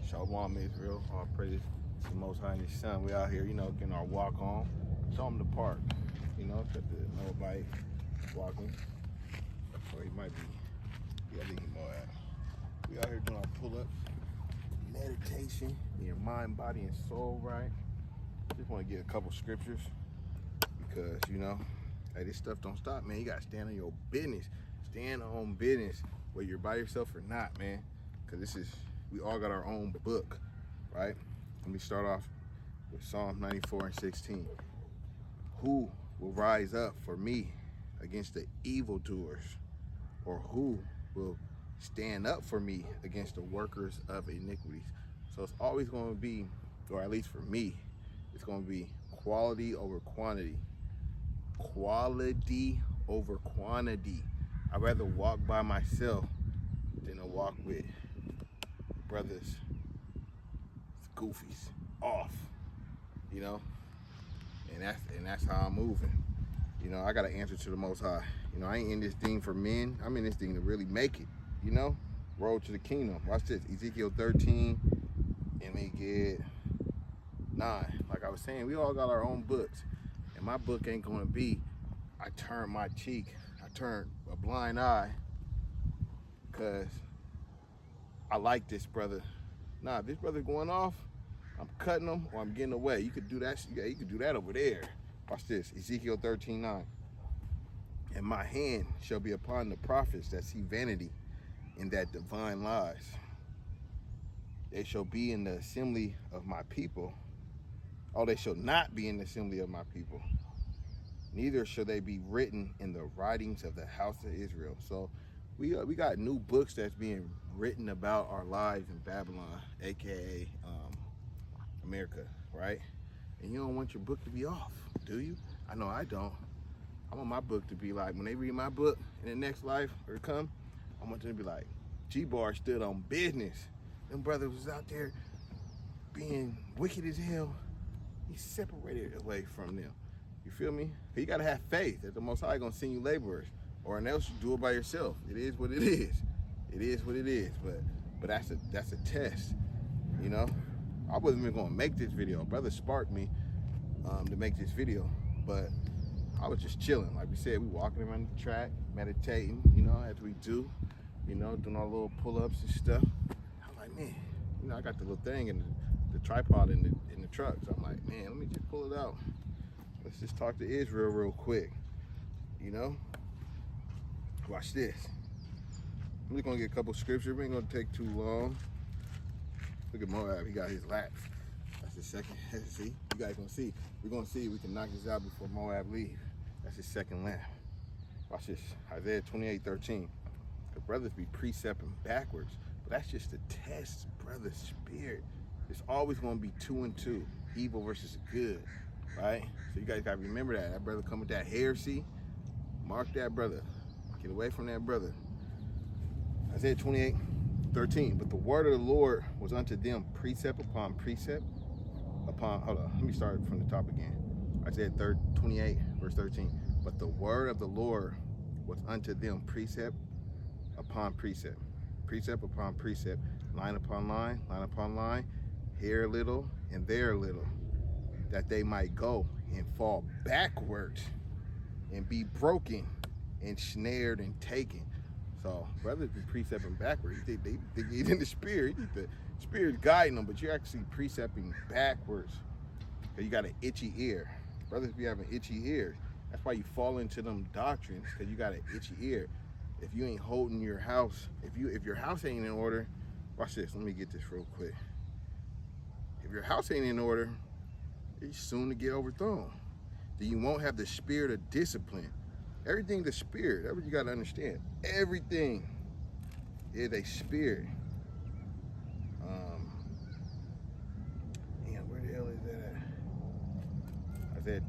Shalom Israel. All praise to the Most High and His Son. We out here, getting our walk on. Show him the park. Got the Moabite walking. Or he might be. Yeah, I think he's Moab. We out here doing our pull-ups, meditation, your mind, body, and soul right. Just want to get a couple scriptures because, hey, this stuff don't stop, man. You got to stand on your business. Stand on business, whether you're by yourself or not, man. Because we all got our own book, right? Let me start off with Psalm 94 and 16. Who will rise up for me against the evildoers? Or who will stand up for me against the workers of iniquities? So it's always going to be, or at least for me, it's going to be quality over quantity. Quality over quantity. I'd rather walk by myself than to walk with brothers, goofies, off, and that's how I'm moving. I got to answer to the Most High. I ain't in this thing for men. I'm in this thing to really make it. Road to the kingdom. Watch this, Ezekiel 13, and we get 9. Like I was saying, we all got our own books, and my book ain't going to be I turn my cheek, I turn a blind eye because I like this brother. Nah, if this brother going off, I'm cutting him or I'm getting away. You could do that. Yeah, you could do that over there. Watch this, Ezekiel 13:9. And my hand shall be upon the prophets that see vanity in that divine lies. They shall be in the assembly of my people. Oh, they shall not be in the assembly of my people. Neither shall they be written in the writings of the house of Israel. So we got new books that's being written about our lives in Babylon, aka America, right? And you don't want your book to be off, do you? I know I don't. I want my book to be like, when they read my book in the next life or come, I want them to be like, G-Bar stood on business. Them brothers was out there being wicked as hell. He separated away from them. You feel me? You gotta have faith that the Most High gonna send you laborers, or else you do it by yourself. It is what it is. It is what it is. But that's a test. I wasn't even gonna make this video. Brother sparked me to make this video, but I was just chilling. Like we said, we walking around the track, meditating, as we do, doing our little pull-ups and stuff. I'm like, man, I got the little thing in the tripod in the truck. So I'm like, man, let me just pull it out. Let's just talk to Israel real quick. Watch this. I'm just gonna get a couple scriptures. We ain't gonna take too long. Look at Moab, he got his laps. That's his second. See, you guys gonna see. We're gonna see if we can knock this out before Moab leave. That's his second lap. Watch this, Isaiah 28:13. The brothers be precepting backwards, but that's just a test, brother spirit. It's always gonna be 2 and 2, evil versus good, right? So you guys gotta remember that. That brother come with that heresy, mark that brother. Get away from that brother. Isaiah 28:13. But the word of the Lord was unto them precept upon precept upon, hold on, let me start from the top again. Isaiah 28 verse 13. But the word of the Lord was unto them precept upon precept, precept upon precept, line upon line, line upon line, here a little and there a little, that they might go and fall backwards and be broken and snared and taken. So brothers be precepting backwards. They get in the spirit. The spirit's guiding them, but you're actually precepting backwards. Cause you got an itchy ear. Brothers be having itchy ears. That's why you fall into them doctrines, because you got an itchy ear. If you ain't holding your house, if your house ain't in order, watch this. Let me get this real quick. If your house ain't in order, it's soon to get overthrown. Then you won't have the spirit of discipline. Everything the spirit, that's what you gotta understand. Everything is a spirit. Where the hell is that at? Isaiah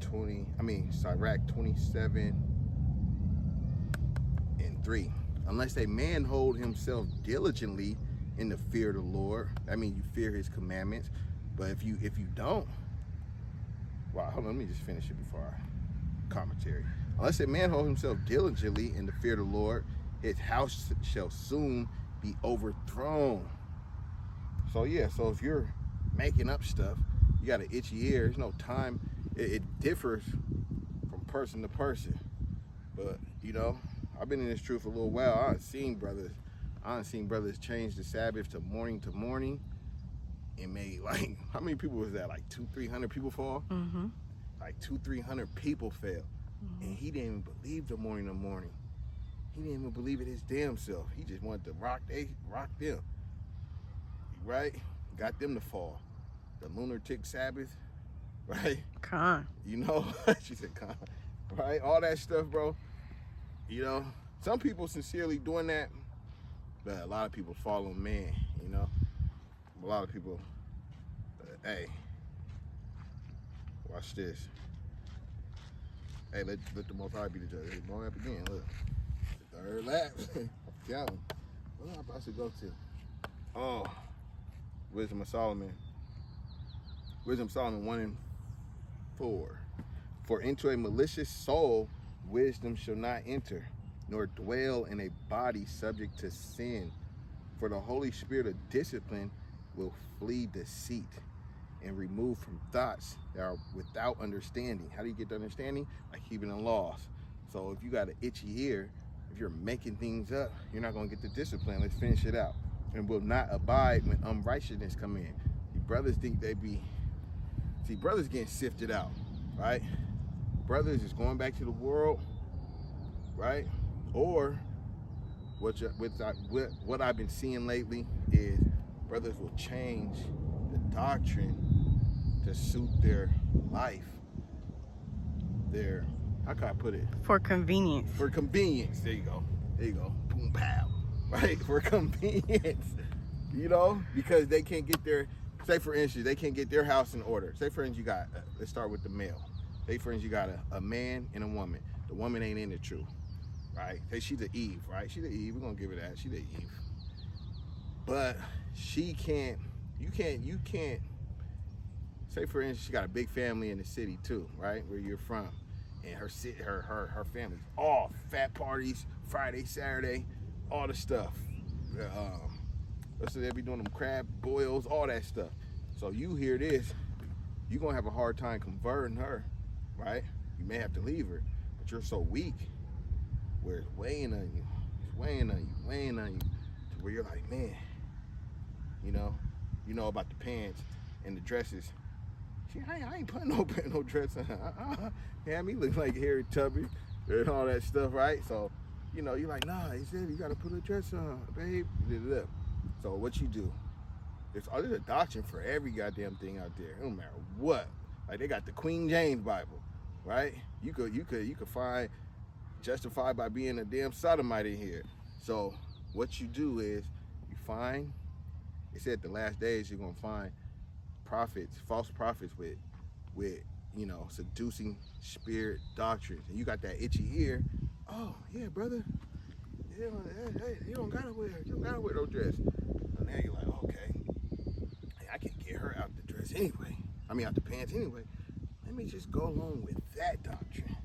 Sirach 27:3. Unless a man hold himself diligently in the fear of the Lord, that means you fear his commandments. But if you don't, wow, hold on, let me just finish it before I commentary. Unless a man hold himself diligently in the fear of the Lord, his house shall soon be overthrown. So yeah, so if you're making up stuff, you got an itchy ear. There's no time. It differs from person to person. But you know, I've been in this truth a little while. I've seen brothers change the Sabbath to morning, and made like, how many people was that? Like 200-300 people fall. Like 200-300 people fell, and he didn't even believe the morning. He didn't even believe it his damn self. He just wanted to rock them, right? Got them to fall. The lunatic Sabbath, right? Con. You know, she said con, right? All that stuff, bro. You know, some people sincerely doing that, but a lot of people follow man, you know? A lot of people, hey, watch this. Hey, let the Most High be the judge. Hey, going up again, look. The third lap. Count. What am I about to go to? Oh, Wisdom of Solomon. Wisdom of Solomon 1:4. For into a malicious soul wisdom shall not enter, nor dwell in a body subject to sin. For the Holy Spirit of discipline will flee deceit and remove from thoughts that are without understanding. How do you get the understanding? By keeping the laws. So if you got an itchy ear, if you're making things up, you're not gonna get the discipline. Let's finish it out. And will not abide when unrighteousness come in. See, brothers think brothers getting sifted out, right? Brothers is going back to the world, right? Or what I've been seeing lately is brothers will change the doctrine to suit their life, how can I put it? For convenience. For convenience. There you go. Boom, pow. Right? For convenience. You know, because they can't get their, say for instance, they can't get their house in order. Say for instance, you got, let's start with the male. Say for instance, you got a man and a woman. The woman ain't in the truth, right? Say she's an Eve, right? She's an Eve. We're gonna give her that. She's an Eve. But you can't. Say for instance, she got a big family in the city too, right? Where you're from, and her family's all fat parties, Friday, Saturday, all the stuff. Let's say they be doing them crab boils, all that stuff. So you hear this, you're gonna have a hard time converting her, right? You may have to leave her, but you're so weak, where it's weighing on you, to where you're like, man, you know about the pants and the dresses. I ain't putting no dress on. Yeah, me look like Harry Tubby and all that stuff, right? So, you know, you're like, nah, he said you gotta put a dress on, babe. So what you do? There's a doctrine for every goddamn thing out there. It don't matter what. Like they got the Queen James Bible, right? You could find justified by being a damn sodomite in here. So what you do is you find. It said the last days you're gonna find false prophets with seducing spirit doctrines, and you got that itchy ear. Oh yeah, brother, hey, you don't gotta wear no dress. And now you're like, okay, hey, I can get her out the dress anyway. I mean out the pants anyway. Let me just go along with that doctrine,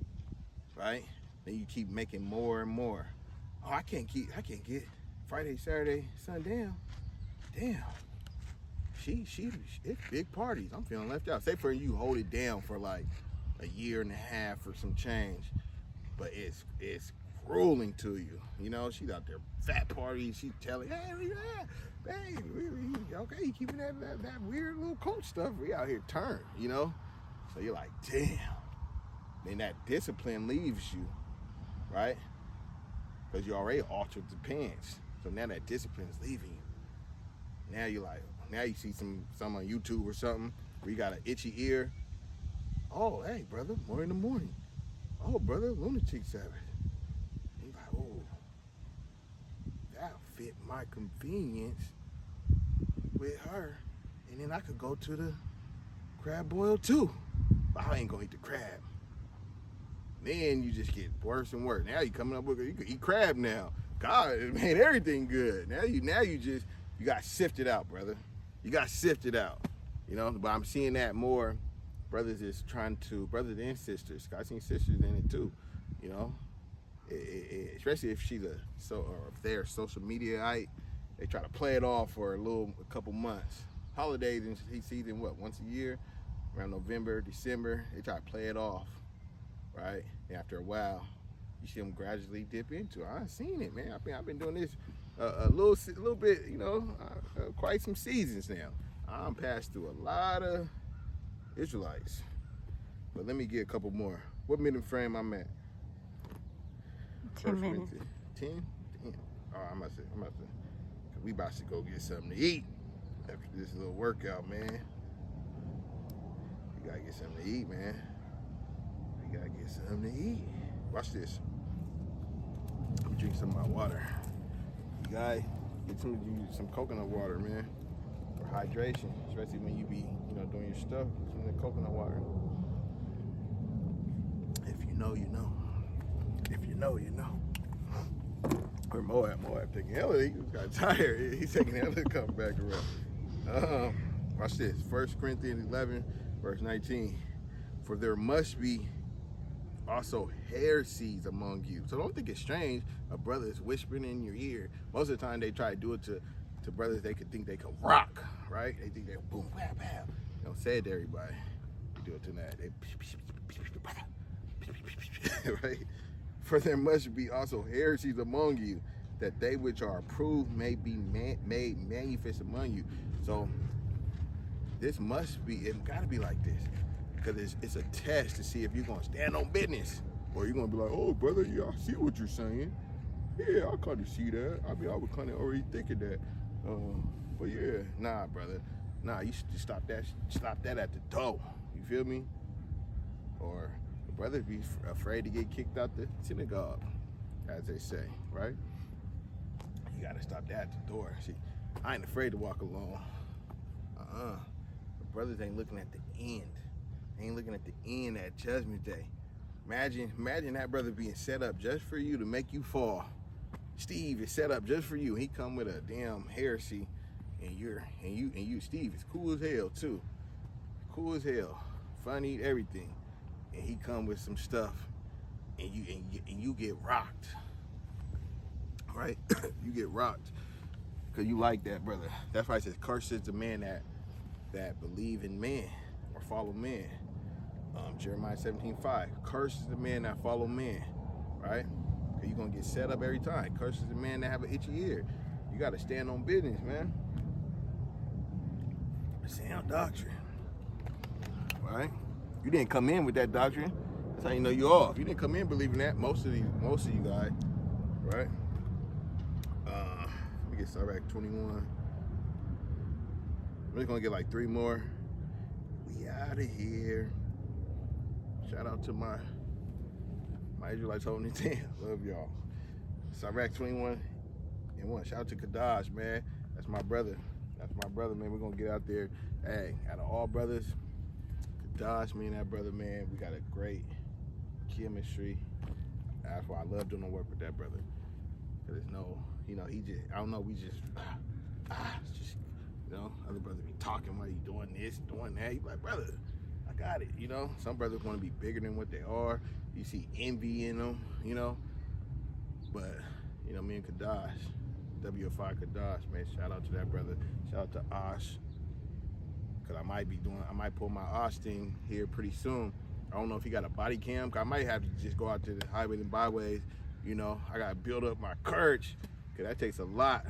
right? Then you keep making more and more. Oh, I can't get Friday, Saturday, sundown. Damn. It's big parties. I'm feeling left out. Say for you hold it down for like a year and a half or some change, but it's grueling to you. You know, she's out there fat parties. She's telling, hey, babe, okay, you keeping that weird little coach stuff. We out here turn, you know. So you're like, damn. Then that discipline leaves you, right? Because you already altered the pants. So now that discipline is leaving you. Now you're like. Now you see some on YouTube or something where you got an itchy ear. Oh, hey, brother, more in the morning. Oh, brother, lunatic Sabbath. And you're like, oh, that'll fit my convenience with her. And then I could go to the crab boil too. But I ain't gonna eat the crab. Then you just get worse and worse. Now you coming up with, you can eat crab now. God, it made everything good. Now you got sifted out, brother. You got sifted out, you know. But I'm seeing that more. Brothers brothers and sisters. I've seen sisters in it too, you know. Especially if she's if they're social mediaite, they try to play it off for a couple months. Holidays in season, what, once a year, around November, December, they try to play it off, right? And after a while, you see them gradually dip into it. I've seen it, man. I've been doing this a little bit, quite some seasons now. I'm passed through a lot of Israelites. But let me get a couple more. What minute frame I'm at? 10 minutes. 10? Damn. Oh, I'm about to. We about to go get something to eat after this little workout, man. We gotta get something to eat, man. We gotta get something to eat. Watch this. Let me drink some of my water. You guys, get some coconut water, man, for hydration, especially when you be, doing your stuff. Some of the coconut water. If you know, you know. If you know, you know. Where Moab taking hell of it. He got tired. He's taking hell of it coming back around. Watch this. 1 Corinthians 11, verse 19. For there must be also heresies among you. So don't think it's strange. A brother is whispering in your ear. Most of the time they try to do it to brothers they could think they could rock, right? They think they're boom, bam, bam. Don't say it to everybody. Do it to that. Right? For there must be also heresies among you, that they which are approved may be made manifest among you. So this must be, it gotta be like this, because it's a test to see if you're gonna stand on business, or you're gonna be like, oh brother, yeah, I see what you're saying. Yeah, I kind of see that. I mean, I was kind of already thinking that. But yeah, nah, brother, nah, you should stop that at the door. You feel me? Or brothers be afraid to get kicked out the synagogue, as they say, right? You gotta stop that at the door. See, I ain't afraid to walk alone. The brothers ain't looking at the end. They ain't looking at the end at Judgment Day. Imagine that brother being set up just for you to make you fall. Steve is set up just for you. He come with a damn heresy, and you Steve is cool as hell too. Cool as hell, funny, everything. And he come with some stuff, and you get rocked, right? You get rocked because you like that brother. That's why it says, "Cursed is the man that believe in man or follow man." Jeremiah 17:5. Cursed is the man that follow man, right? Because you're gonna get set up every time. Cursed is the man that have an itchy ear. You got to stand on business, man. Sound doctrine, right? You didn't come in with that doctrine. That's how you know you're off. You didn't come in believing that. Most of you guys, right? Let me get Sirach 21. I'm just gonna get like 3 more. We out of here. Shout out to my Israelites holding it down. Love y'all. Sirach 21 and 1. Shout out to Kadash, man. That's my brother. Man. We're gonna get out there. Hey, out of all brothers, Kadash, me and that brother, man, we got a great chemistry. That's why I love doing the work with that brother. Cause there's no, he just, I don't know, we just, just, other brothers be talking while you doing this, doing that. You like, brother, I got it, Some brothers want to be bigger than what they are. You see envy in them, But, me and Kadash, WFI Kadash, man, shout out to that brother. Shout out to Osh. Cause I might pull my Osh thing here pretty soon. I don't know if he got a body cam. Cause I might have to just go out to the highways and byways. I gotta build up my courage. Cause that takes a lot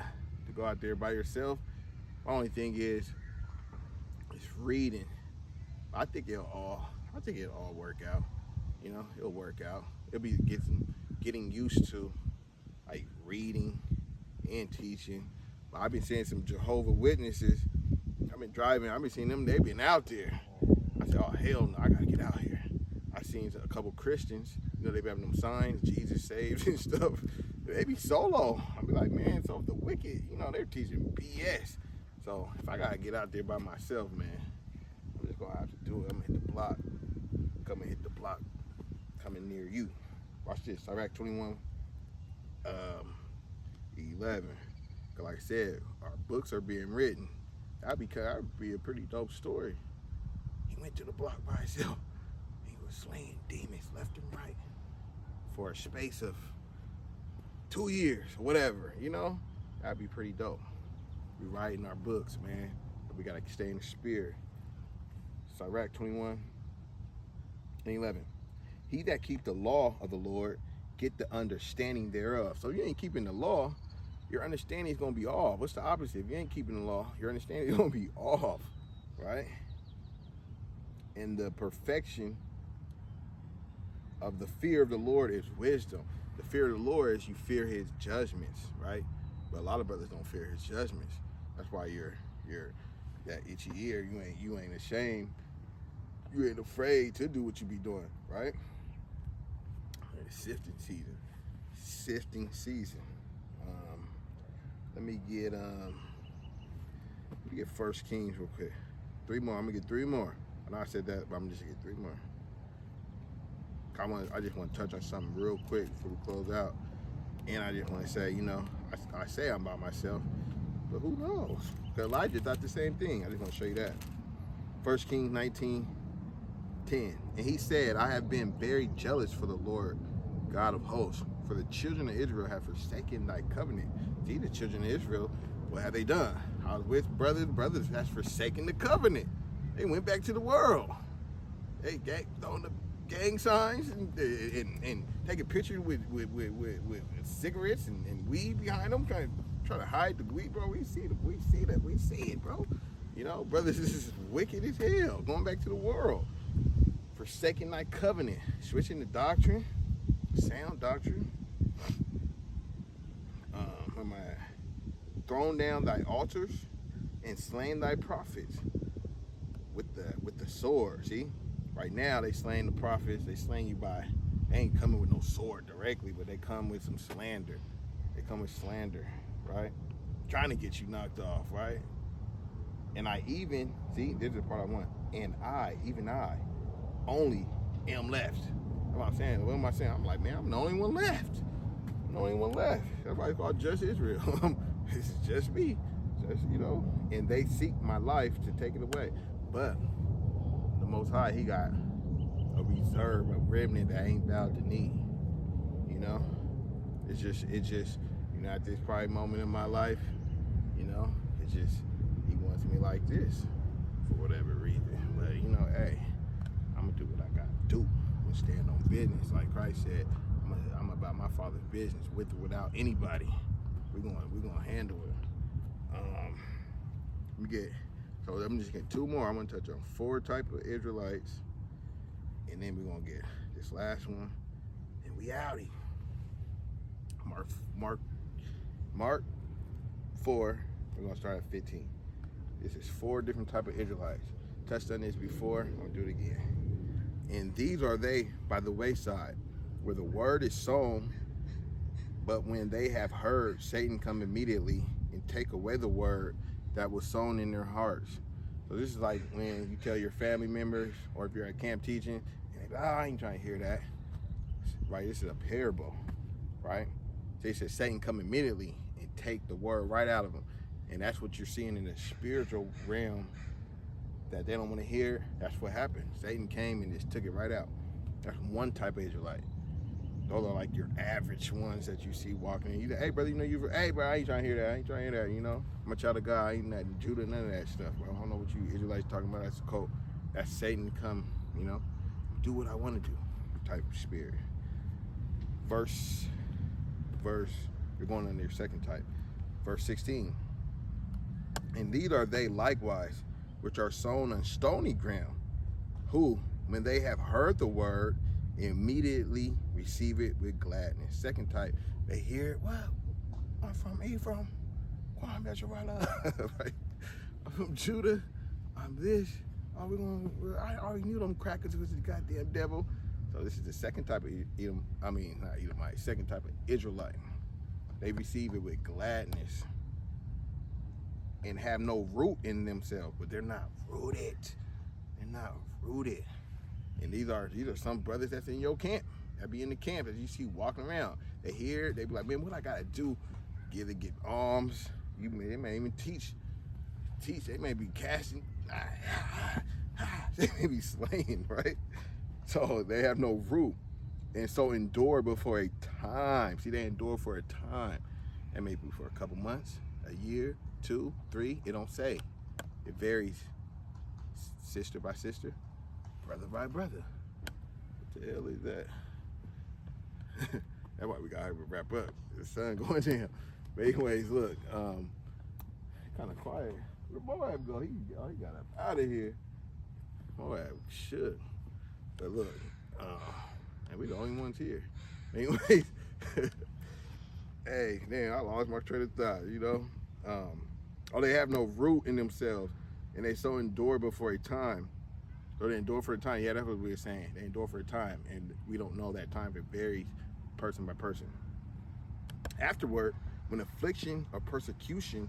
to go out there by yourself. My only thing is reading. I think it'll all work out. It'll work out. It'll be getting used to like reading and teaching. But I've been seeing some Jehovah Witnesses. I've been driving. I've been seeing them. They've been out there. I said, oh hell no, I gotta get out here. I seen a couple Christians. They be having them signs, Jesus saves and stuff. They be solo. I be like, man, so the wicked, they're teaching BS. So if I gotta get out there by myself, man, I'm just gonna have to do it. I'm gonna hit the block. Come and hit the block. Coming near you. Watch this. Sirach 21, 11. Cause like I said, our books are being written. That'd be a pretty dope story. He went to the block by himself. He was slaying demons left and right for a space of 2 years or whatever, That'd be pretty dope. We writing our books, man. But we gotta stay in the spirit. Sirach 21:11. He that keep the law of the Lord get the understanding thereof. So if you ain't keeping the law, your understanding is gonna be off. What's the opposite? If you ain't keeping the law, your understanding is gonna be off, right? And the perfection of the fear of the Lord is wisdom. The fear of the Lord is you fear his judgments, right? But a lot of brothers don't fear his judgments. That's why you're that itchy ear. You ain't ashamed. You ain't afraid to do what you be doing, right? It's sifting season. Let me get 1 Kings real quick. 3 more. I'm gonna get 3 more. I know I said that, but I'm just gonna get 3 more. I just want to touch on something real quick before we close out. And I just want to say, I say I'm by myself, but who knows? Because Elijah thought the same thing. I just want to show you that. 1 Kings 19:10. And he said, I have been very jealous for the Lord God of hosts, for the children of Israel have forsaken thy covenant. See, the children of Israel, what have they done? I was with brothers that's forsaken the covenant. They went back to the world. They throwing the gang signs and taking pictures with cigarettes and weed behind them, trying to hide the weed, bro. We see it, bro. Brothers, this is wicked as hell. Going back to the world, forsaking thy covenant, switching the doctrine, sound doctrine. Where am I at? Thrown down thy altars and slain thy prophets with the sword. See. Right now, they slaying the prophets. They slaying you they ain't coming with no sword directly, but they come with some slander. They come with slander, right? Trying to get you knocked off, right? And this is the part I want. And even I, only am left. That's what I'm saying. What am I saying? I'm like, man, I'm the only one left. I'm the only one left. That's why it's called just Israel. It's just me. And they seek my life to take it away. But the Most High, he got a reserve, a remnant that ain't bowed the knee. It's just at this probably moment in my life, it's just he wants me like this for whatever reason. But hey, I'm gonna do what I gotta do. I'm gonna stand on business, like Christ said. I'm about my Father's business, with or without anybody. We're gonna handle it. So I'm just getting 2 more. I'm gonna touch on 4 types of Israelites, and then we're gonna get this last one, and we outie. Mark 4. We're gonna start at 15. This is 4 different types of Israelites. Touched on this before. I'm gonna do it again. And these are they by the wayside, where the word is sown, but when they have heard, Satan come immediately and take away the word that was sown in their hearts. So this is like when you tell your family members, or if you're at camp teaching, and they go, I ain't trying to hear that. Right? This is a parable, right? So he says Satan come immediately and take the word right out of them. And that's what you're seeing in the spiritual realm that they don't want to hear. That's what happened. Satan came and just took it right out. That's one type of Israelite. Those are like your average ones that you see walking in. You say, hey, brother, hey, bro, I ain't trying to hear that. I ain't trying to hear that, I'm a child of God. I ain't that Judah, none of that stuff, bro. I don't know what you Israelites talking about. That's a cult. That's Satan come, do what I want to do type of spirit. Verse, you're going on your second type. Verse 16. And these are they likewise, which are sown on stony ground, who, when they have heard the word, immediately receive it with gladness. Second type, they hear it. Well, I'm from Ephraim. Right? I'm from Judah. I'm this. I already knew them crackers was the goddamn devil. So this is the second type of second type of Israelite. They receive it with gladness and have no root in themselves, but they're not rooted. They're not rooted. And these are some brothers that's in your camp, that be in the camp as you see walking around. They hear it, they be like, man, what I gotta do? Give alms. They may even teach. They may be casting. They may be slaying, right? So they have no root. And so endure before a time. See, they endure for a time. That may be for a couple months, a year, 2, 3, it don't say. It varies sister by sister, brother by brother. What the hell is that? That's why we got to wrap up. The sun going down. But anyways, look, kind of quiet. Where Moab go? He got up out of here. Moab shook. But look, and we the only ones here. Anyways, hey, damn, I lost my train of thought, you know? They have no root in themselves, and they so endure before a time. So they endure for a time. Yeah, that's what we were saying. They endure for a time, and we don't know that time. It varies person by person. Afterward, when affliction or persecution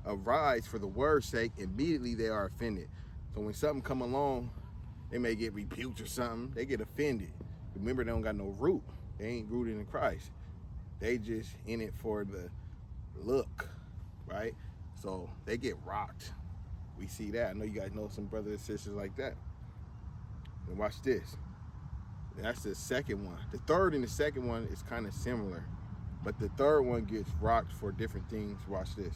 arise for the word's sake, immediately they are offended. So when something come along, they may get rebuked or something, they get offended. Remember, they don't got no root. They ain't rooted in Christ. They just in it for the look, right? So they get rocked. We see that. I know you guys know some brothers and sisters like that. And watch this. That's the second one. The third and the second one is kind of similar, but the third one gets rocked for different things. Watch this.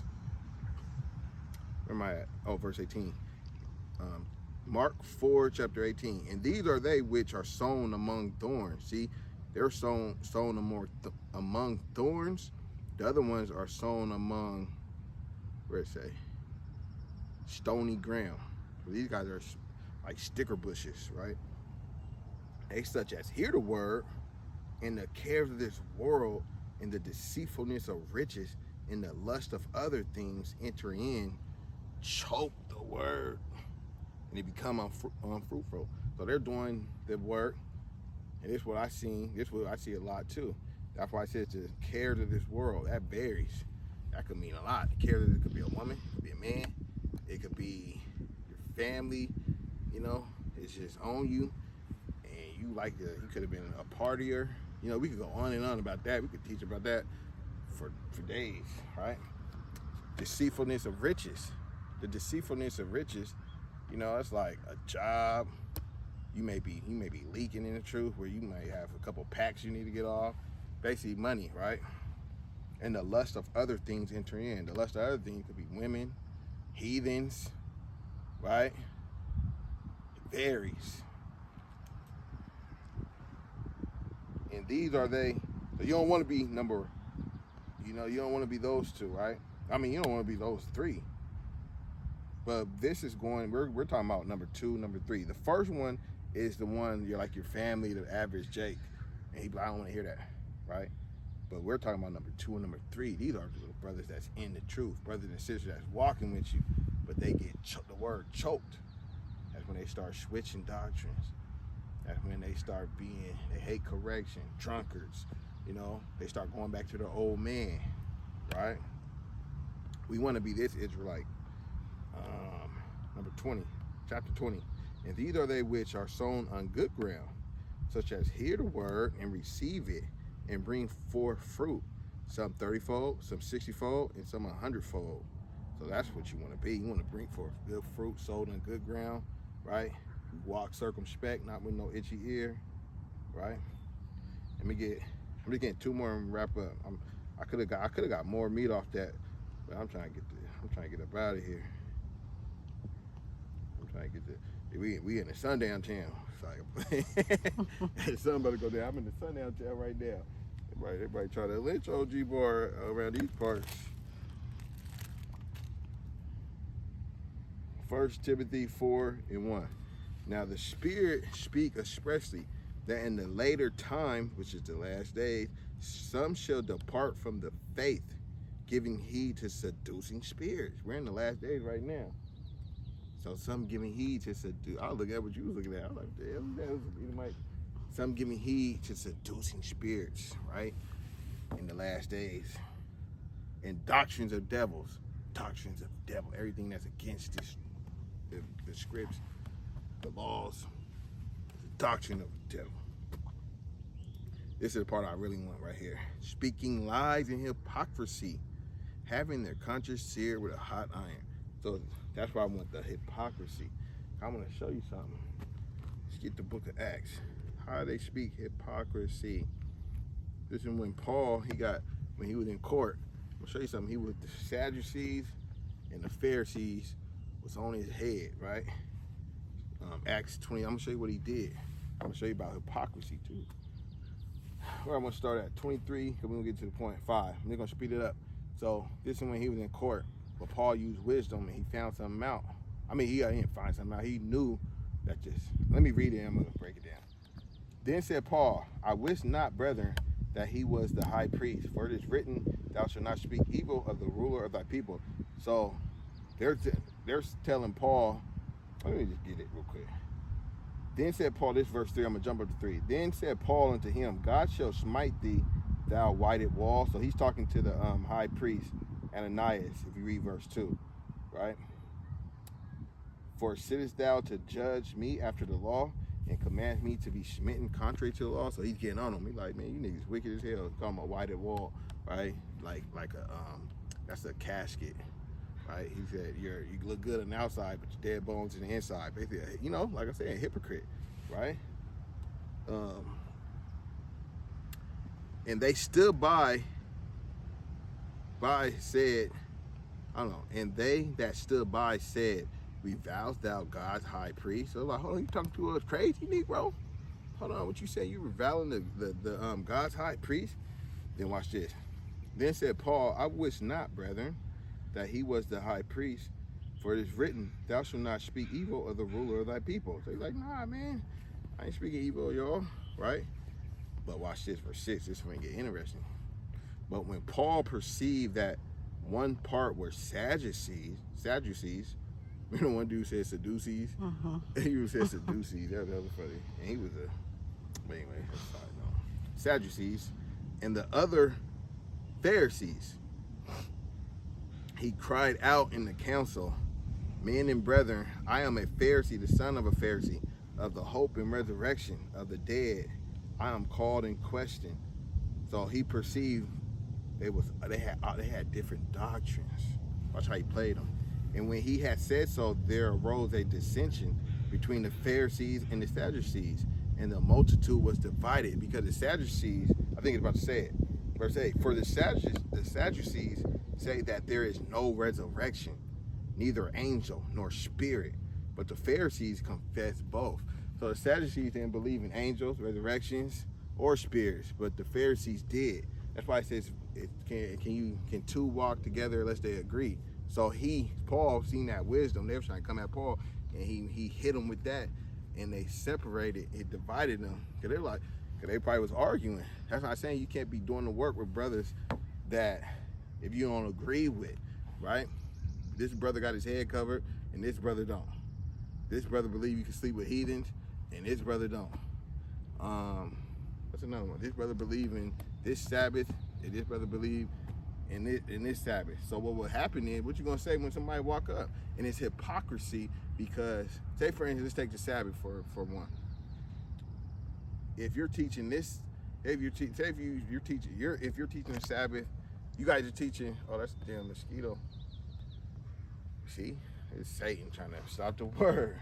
Where am I at? Oh, verse 18. Mark 4, chapter 18. And these are they which are sown among thorns. See, they're sown among thorns. The other ones are sown among, where it say? Stony ground. So these guys are like sticker bushes, right? They such as hear the word, and the cares of this world, and the deceitfulness of riches, and the lust of other things enter in, choke the word, and it become unfruitful. So they're doing the work, and this is what I seen. This is what I see a lot too. That's why I said the cares of this world. That varies. That could mean a lot. The cares of it could be a woman, it could be a man, it could be your family. You know, it's just on you, and you could have been a partier. You know, we could go on and on about that. We could teach about that for days, right? Deceitfulness of riches. The deceitfulness of riches, you know, it's like a job. You may be leaking in the truth, where you might have a couple packs you need to get off. Basically money, right? And the lust of other things enter in. The lust of other things could be women, heathens, right? It varies. And these are they. So you don't want to be you don't want to be those two, right? I mean, you don't want to be those three. But this is we're talking about number 2, number 3. The first one is the one you're like your family, the average Jake. And he's like, I don't want to hear that, right? But we're talking about number 2 and number 3. These are the brothers that's in the truth, brothers and sisters that's walking with you, but they get the word choked. That's when they start switching doctrines. That's when they start they hate correction, drunkards, you know, they start going back to their old man, right? We want to be this Israelite. Number 20, chapter 20. And these are they which are sown on good ground, such as hear the word and receive it and bring forth fruit, some 30-fold, some 60-fold, and some 100-fold. So that's what you want to be. You want to bring forth good fruit, sown on good ground, right? You walk circumspect, not with no itchy ear, right? Let me get 2 more and wrap up. I could have got more meat off that, but I'm trying to get up out of here. We in the sundown town. It's like the sun about to go down. I'm in the sundown town right now. Everybody try to lynch OG bar around these parts. 1 Timothy 4:1. Now the Spirit speak expressly that in the later time, which is the last days, some shall depart from the faith, giving heed to seducing spirits. We're in the last days right now. So some giving heed to I'll look at what you was looking at. I was like, damn, that was some giving heed to seducing spirits, right? In the last days. And doctrines of devils. Doctrines of devil. Everything that's against this, the scripts, the laws, the doctrine of the devil. This is the part I really want right here. Speaking lies and hypocrisy, having their conscience seared with a hot iron. So that's why I want the hypocrisy. I'm going to show you something. Let's get the book of Acts. How they speak hypocrisy. This is when Paul, when he was in court. I'm going to show you something. He was with the Sadducees and the Pharisees was on his head, right? Acts 20, I'm gonna show you what he did. I'm gonna show you about hypocrisy too. Where I'm gonna start at 23, because we're gonna get to the point 5. They're gonna speed it up. So this is when he was in court, but Paul used wisdom and he found something out. I mean, he didn't find something out. He knew that let me read it and I'm gonna break it down. Then said Paul, I wish not, brethren, that he was the high priest, for it is written, thou shalt not speak evil of the ruler of thy people. So they're telling Paul, let me just get it real quick. Then said Paul, this verse 3, I'm going to jump up to 3. Then said Paul unto him, God shall smite thee, thou whited wall. So he's talking to the high priest, Ananias, if you read verse 2, right? For sittest thou to judge me after the law, and command me to be smitten contrary to the law? So he's getting on him. He's like, man, you niggas wicked as hell. Call him a whited wall, right? Like that's a casket. Right? He said, you look good on the outside, but you're dead bones in the inside. Basically, you know, like I said, a hypocrite, right? And they stood by said, I don't know, and they that stood by said, revilest thou God's high priest? So like, hold on, you talking to us crazy, Negro? Hold on, what you say? You reviling the God's high priest? Then watch this. Then said Paul, I wish not, brethren, that he was the high priest, for it is written, thou shalt not speak evil of the ruler of thy people. So he's like, nah, man, I ain't speaking evil, y'all, right? But watch this, verse 6, this is when it get interesting. But when Paul perceived that one part were Sadducees, you know, one dude said Sadducees, he said Sadducees, that was funny, and he was but anyway, that's side note. Sadducees, and the other Pharisees, he cried out in the council, men and brethren, I am a Pharisee, the son of a Pharisee, of the hope and resurrection of the dead. I am called in question. So he perceived they had different doctrines. Watch how he played them. And when he had said so, there arose a dissension between the Pharisees and the Sadducees, and the multitude was divided, because the Sadducees, I think it's about to say it, verse 8, for the Sadducees say that there is no resurrection, neither angel nor spirit, but the Pharisees confess both. So the Sadducees didn't believe in angels, resurrections, or spirits, but the Pharisees did. That's why it says, can two walk together unless they agree? So Paul seen that wisdom. They were trying to come at Paul, and he hit them with that, and they separated. It divided them, because they probably was arguing. That's why I'm saying you can't be doing the work with brothers that if you don't agree with, right? This brother got his head covered, and this brother don't. This brother believe you can sleep with heathens, and this brother don't. What's another one? This brother believe in this Sabbath, and this brother believe in this Sabbath. So what will happen is, what you gonna say when somebody walk up? And it's hypocrisy, because, say for instance, let's take the Sabbath for one. If you're teaching this, if you're teaching the Sabbath, you guys are teaching, oh, that's a damn mosquito. See, it's Satan trying to stop the word.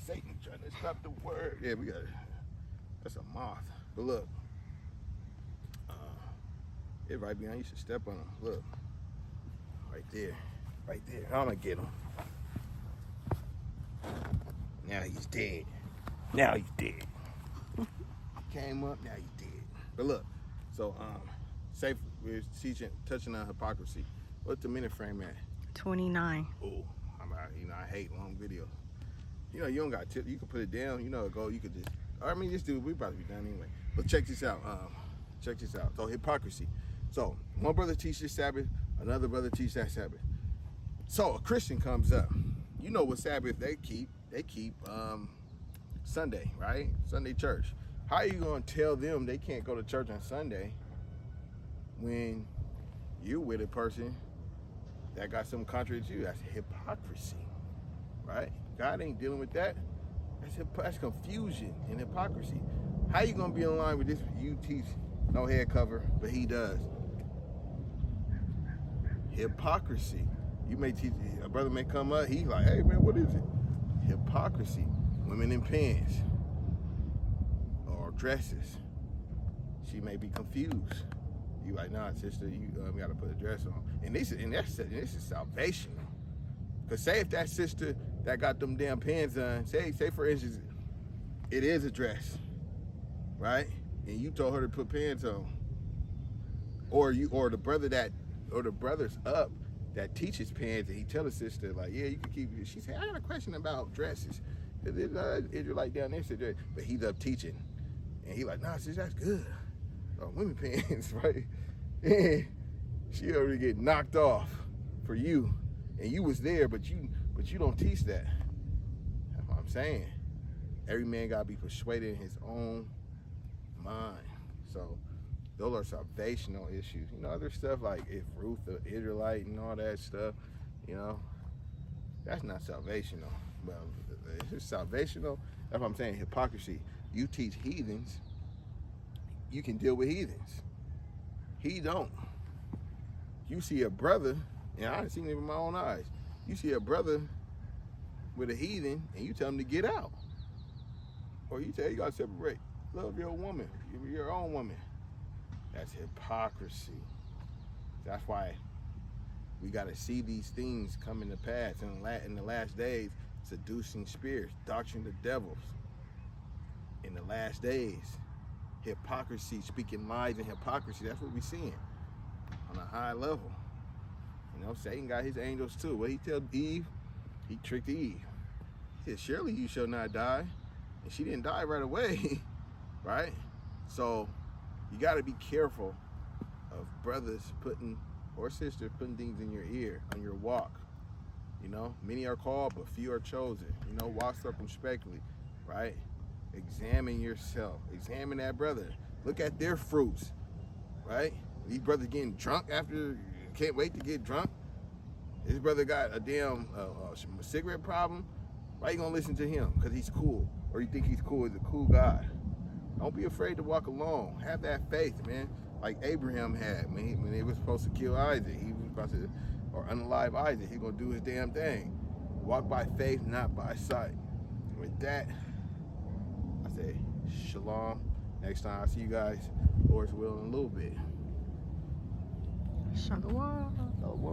Satan trying to stop the word. Yeah, we got it. That's a moth. But look, it's right behind you. You should step on him. Look, right there. I'm gonna get him. Now he's dead. Came up, now he's dead. But look, so say we're touching on hypocrisy. What's the minute frame at? 29. Oh, I hate long videos. You know, you don't got tip. You can put it down. You know, you could just. I mean, this dude, we about to be done anyway. But check this out. So hypocrisy. So one brother teaches Sabbath, another brother teaches that Sabbath. So a Christian comes up. You know what Sabbath they keep? They keep Sunday, right? Sunday church. How are you gonna tell them they can't go to church on Sunday when you with a person that got something contrary to you? That's hypocrisy, right? God ain't dealing with that. That's confusion and hypocrisy. How you gonna be in line with this? You teach no head cover, but he does. Hypocrisy. You may teach, a brother may come up, he's like, hey man, what is it? Hypocrisy. Women in pants or dresses. She may be confused. You like, nah, sister, you gotta put a dress on. And this is salvational. Cause say if that sister that got them damn pants on, say for instance, it is a dress, right? And you told her to put pants on, or the brother's up that teaches pants, and he tell his sister like, yeah, you can keep. She said, I got a question about dresses. Israelite down there said dress, but he's up teaching, and he like, nah, sis, that's good. Women pants, right? And she already get knocked off for you, and you was there, but you don't teach that. That's what I'm saying. Every man gotta be persuaded in his own mind. So those are salvational issues. You know, other stuff like if Ruth the Israelite and all that stuff, you know, that's not salvational. Well, it's salvational. That's what I'm saying. Hypocrisy. You teach heathens, you can deal with heathens. He don't. You see a brother, and I've seen it with my own eyes. You see a brother with a heathen, and you tell him to get out, or you tell him you gotta separate. Love your woman, your own woman. That's hypocrisy. That's why we gotta see these things come into pass in the last days. Seducing spirits, doctrine of devils. In the last days, hypocrisy, speaking lies and hypocrisy. That's what we're seeing on a high level. You know, Satan got his angels too. What he tell Eve? He tricked Eve. He said, surely you shall not die. And she didn't die right away, right? So you got to be careful of brothers or sisters putting things in your ear on your walk. You know, many are called, but few are chosen. You know, walk circumspectly, right? Examine yourself. Examine that brother. Look at their fruits, right? These brothers getting drunk can't wait to get drunk. This brother got a damn cigarette problem. Why you gonna listen to him? Because he's cool. Or you think he's cool, he's a cool guy. Don't be afraid to walk alone. Have that faith, man. Like Abraham had when he was supposed to kill Isaac. He was about to, or unalive Isaac. He gonna do his damn thing. Walk by faith, not by sight. With that, I say shalom. Next time I see you guys, Lord's will, in a little bit. Shalom.